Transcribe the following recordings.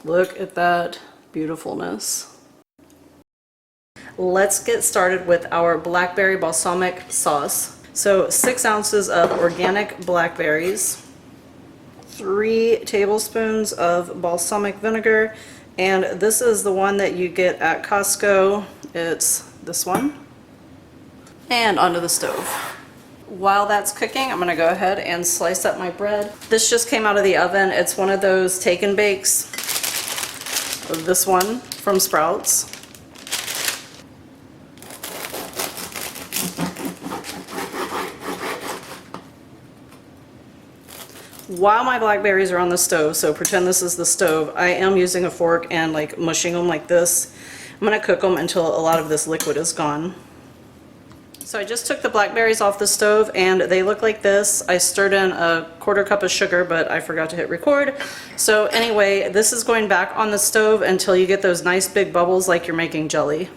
Look at that beautifulness. Let's get started with our Blackberry Balsamic sauce. So 6 ounces of organic blackberries, 3 tablespoons of balsamic vinegar, and this is the one that you get at Costco. It's this one. And onto the stove. While that's cooking, I'm going to go ahead and slice up my bread. This just came out of the oven. It's one of those take and bakes. This one from Sprouts. While my blackberries are on the stove, so pretend this is the stove, I am using a fork and like mushing them like this. I'm going to cook them until a lot of this liquid is gone. So I just took the blackberries off the stove and they look like this. I stirred in a 1/4 cup of sugar, but I forgot to hit record. So anyway, this is going back on the stove until you get those nice big bubbles like you're making jelly.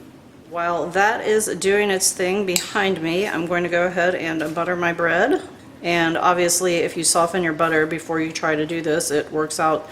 While that is doing its thing behind me, I'm going to go ahead and butter my bread. And obviously, if you soften your butter before you try to do this, it works out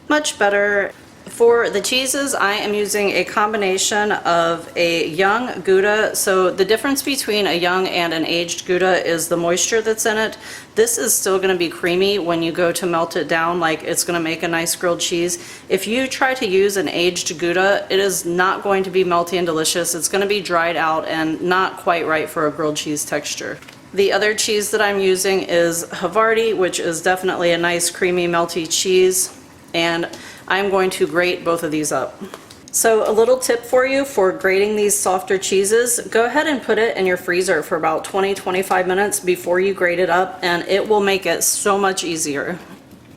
much better. For the cheeses, I am using a combination of a young Gouda. So the difference between a young and an aged Gouda is the moisture that's in it. This is still going to be creamy when you go to melt it down, like it's going to make a nice grilled cheese. If you try to use an aged Gouda, it is not going to be melty and delicious. It's going to be dried out and not quite right for a grilled cheese texture. The other cheese that I'm using is Havarti, which is definitely a nice creamy melty cheese, and I'm going to grate both of these up. So a little tip for you for grating these softer cheeses, go ahead and put it in your freezer for about 20-25 minutes before you grate it up, and it will make it so much easier.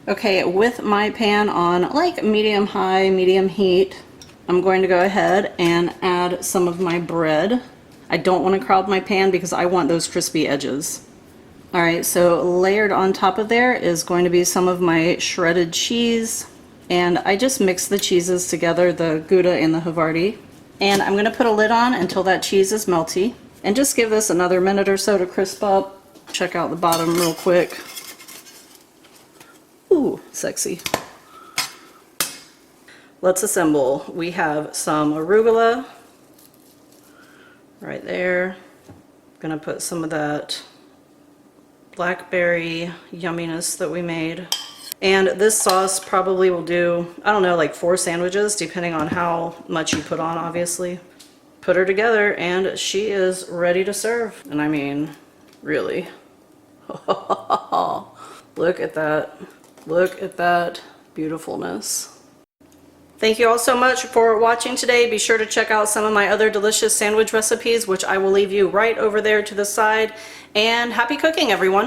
Okay, with my pan on like medium high, medium heat, I'm going to go ahead and add some of my bread. I don't want to crowd my pan because I want those crispy edges. Alright, so layered on top of there is going to be some of my shredded cheese. And I just mix the cheeses together, the Gouda and the Havarti. And I'm going to put a lid on until that cheese is melty. And just give this another minute or so to crisp up. Check out the bottom real quick. Ooh, sexy. Let's assemble. We have some arugula. Right there. I'm gonna put some of that blackberry yumminess that we made. And this sauce probably will do, I don't know, like 4 sandwiches, depending on how much you put on, obviously. Put her together and she is ready to serve. And I mean, really. Look at that. Look at that beautifulness. Thank you all so much for watching today. Be sure to check out some of my other delicious sandwich recipes, which I will leave you right over there to the side. And happy cooking, everyone!